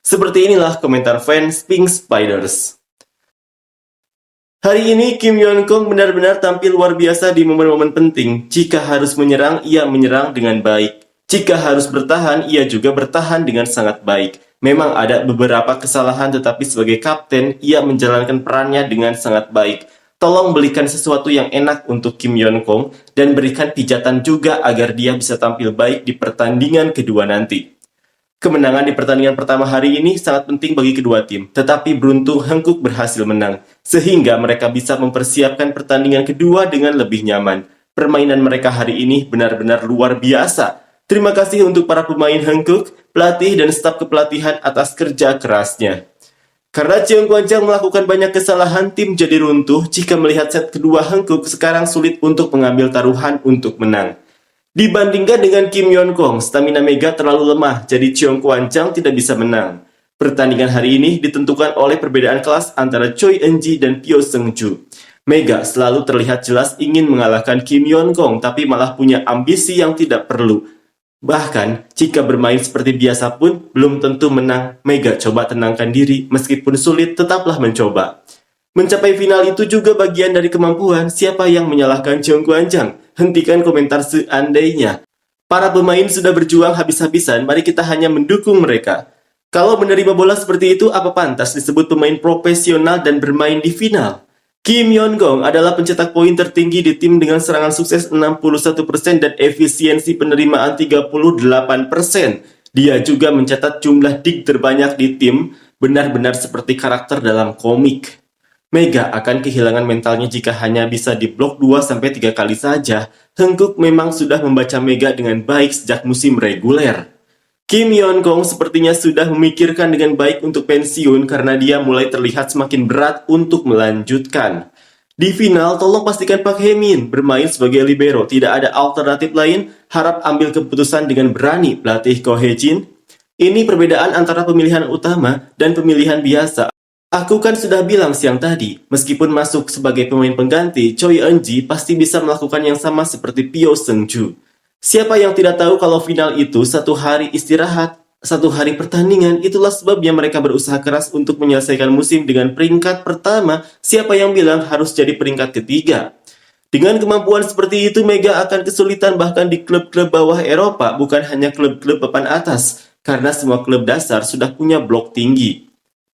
Seperti inilah komentar fans Pink Spiders. Hari ini Kim Yeon Kong benar-benar tampil luar biasa di momen-momen penting. Jika harus menyerang, ia menyerang dengan baik. Jika harus bertahan, ia juga bertahan dengan sangat baik. Memang ada beberapa kesalahan, tetapi sebagai kapten, ia menjalankan perannya dengan sangat baik. Tolong belikan sesuatu yang enak untuk Kim Yeon Kong dan berikan pijatan juga agar dia bisa tampil baik di pertandingan kedua nanti. Kemenangan di pertandingan pertama hari ini sangat penting bagi kedua tim, tetapi beruntung Hankook berhasil menang, sehingga mereka bisa mempersiapkan pertandingan kedua dengan lebih nyaman. Permainan mereka hari ini benar-benar luar biasa. Terima kasih untuk para pemain Hankook, pelatih dan staf kepelatihan atas kerja kerasnya. Karena Cheong Kwan-chang melakukan banyak kesalahan, tim jadi runtuh. Jika melihat set kedua Hankook sekarang sulit untuk mengambil taruhan untuk menang. Dibandingkan dengan Kim Yeon Kong, stamina Mega terlalu lemah, jadi Cheong Kwan-chang tidak bisa menang. Pertandingan hari ini ditentukan oleh perbedaan kelas antara Choi Eun-ji dan Pyo Seung-ju. Mega selalu terlihat jelas ingin mengalahkan Kim Yeon Kong, tapi malah punya ambisi yang tidak perlu. Bahkan, jika bermain seperti biasa pun, belum tentu menang. Mega coba tenangkan diri, meskipun sulit, tetaplah mencoba. Mencapai final itu juga bagian dari kemampuan. Siapa yang menyalahkan Cheong Kwan-chang? Hentikan komentar seandainya. Para pemain sudah berjuang habis-habisan, mari kita hanya mendukung mereka. Kalau menerima bola seperti itu, apa pantas disebut pemain profesional dan bermain di final? Kim Yeon Kong adalah pencetak poin tertinggi di tim dengan serangan sukses 61% dan efisiensi penerimaan 38%. Dia juga mencatat jumlah dig terbanyak di tim, benar-benar seperti karakter dalam komik. Mega akan kehilangan mentalnya jika hanya bisa diblok 2-3 kali saja. Hankook memang sudah membaca Mega dengan baik sejak musim reguler. Kim Yeon Kong sepertinya sudah memikirkan dengan baik untuk pensiun karena dia mulai terlihat semakin berat untuk melanjutkan. Di final, tolong pastikan Park Hae-min bermain sebagai libero. Tidak ada alternatif lain, harap ambil keputusan dengan berani, pelatih Ko Hae-jin. Ini perbedaan antara pemilihan utama dan pemilihan biasa. Aku kan sudah bilang siang tadi, meskipun masuk sebagai pemain pengganti, Choi Eun-ji pasti bisa melakukan yang sama seperti Pyo Seung-ju. Siapa yang tidak tahu kalau final itu satu hari istirahat, satu hari pertandingan, itulah sebabnya mereka berusaha keras untuk menyelesaikan musim dengan peringkat pertama. Siapa yang bilang harus jadi peringkat ketiga? Dengan kemampuan seperti itu, Mega akan kesulitan bahkan di klub-klub bawah Eropa, bukan hanya klub-klub papan atas, karena semua klub dasar sudah punya blok tinggi.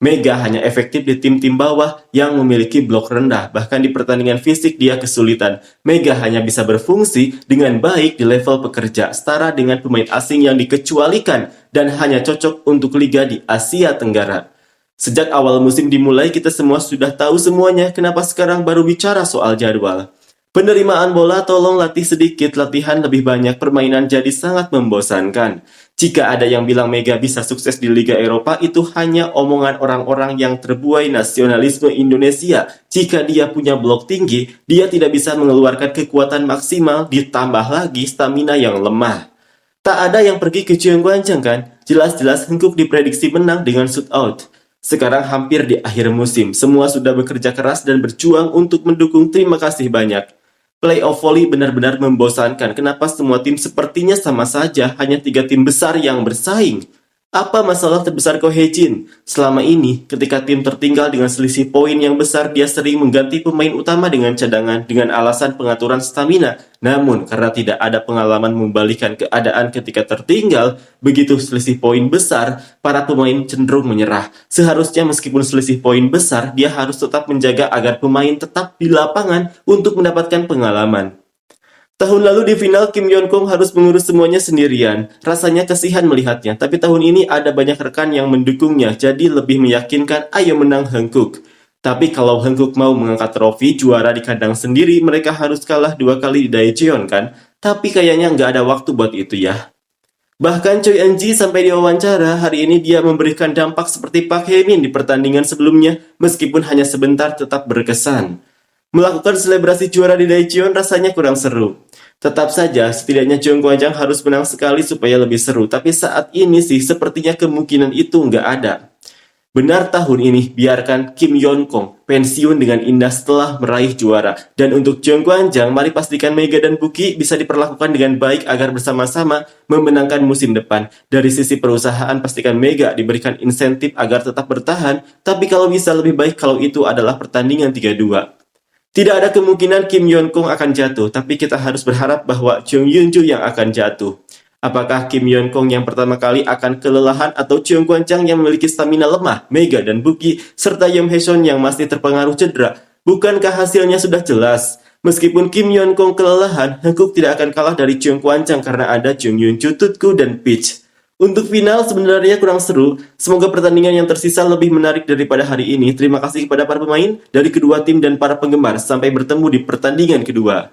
Mega hanya efektif di tim-tim bawah yang memiliki blok rendah, bahkan di pertandingan fisik dia kesulitan. Mega hanya bisa berfungsi dengan baik di level pekerja, setara dengan pemain asing yang dikecualikan dan hanya cocok untuk liga di Asia Tenggara. Sejak awal musim dimulai, kita semua sudah tahu semuanya, kenapa sekarang baru bicara soal jadwal? Penerimaan bola tolong latih sedikit, latihan lebih banyak, permainan jadi sangat membosankan. Jika ada yang bilang Mega bisa sukses di Liga Eropa, itu hanya omongan orang-orang yang terbuai nasionalisme Indonesia. Jika dia punya blok tinggi, dia tidak bisa mengeluarkan kekuatan maksimal, ditambah lagi stamina yang lemah. Tak ada yang pergi ke Cheong Kwan-chang kan? Jelas-jelas Hankook diprediksi menang dengan shoot out. Sekarang hampir di akhir musim, semua sudah bekerja keras dan berjuang untuk mendukung. Terima kasih banyak. Playoff volley benar-benar membosankan. Kenapa semua tim sepertinya sama saja, hanya 3 tim besar yang bersaing? Apa masalah terbesar Ko Hae-jin? Selama ini, ketika tim tertinggal dengan selisih poin yang besar, dia sering mengganti pemain utama dengan cadangan dengan alasan pengaturan stamina. Namun, karena tidak ada pengalaman membalikan keadaan ketika tertinggal, begitu selisih poin besar, para pemain cenderung menyerah. Seharusnya meskipun selisih poin besar, dia harus tetap menjaga agar pemain tetap di lapangan untuk mendapatkan pengalaman. Tahun lalu di final, Kim Yeon Kong harus mengurus semuanya sendirian. Rasanya kasihan melihatnya, tapi tahun ini ada banyak rekan yang mendukungnya, jadi lebih meyakinkan ayo menang Hankook. Tapi kalau Hankook mau mengangkat trofi juara di kandang sendiri, mereka harus kalah 2 kali di Daejeon kan? Tapi kayaknya nggak ada waktu buat itu ya. Bahkan Choi Eun-ji sampai diwawancara, hari ini dia memberikan dampak seperti Park Hae-min di pertandingan sebelumnya, meskipun hanya sebentar tetap berkesan. Melakukan selebrasi juara di Daejeon rasanya kurang seru. Tetap saja, setidaknya Cheong Kwan-chang harus menang sekali supaya lebih seru. Tapi saat ini sih, sepertinya kemungkinan itu nggak ada. Benar tahun ini, biarkan Kim Yeon Kong pensiun dengan indah setelah meraih juara. Dan untuk Jung Kwan-jang, mari pastikan Mega dan Buki bisa diperlakukan dengan baik agar bersama-sama memenangkan musim depan. Dari sisi perusahaan, pastikan Mega diberikan insentif agar tetap bertahan, tapi kalau bisa lebih baik kalau itu adalah pertandingan 3-2. Tidak ada kemungkinan Kim Yeon Kong akan jatuh, tapi kita harus berharap bahwa Jung Yoon Joo yang akan jatuh. Apakah Kim Yeon Kong yang pertama kali akan kelelahan atau Jung Kwan-jang yang memiliki stamina lemah, Mega dan Buki, serta Yim Hae-sun yang masih terpengaruh cedera? Bukankah hasilnya sudah jelas? Meskipun Kim Yeon Kong kelelahan, Hankuk tidak akan kalah dari Jung Kwan-jang karena ada Jung Yoon Joo, Tutku, dan Peach. Untuk final sebenarnya kurang seru. Semoga pertandingan yang tersisa lebih menarik daripada hari ini. Terima kasih kepada para pemain dari kedua tim dan para penggemar. Sampai bertemu di pertandingan kedua.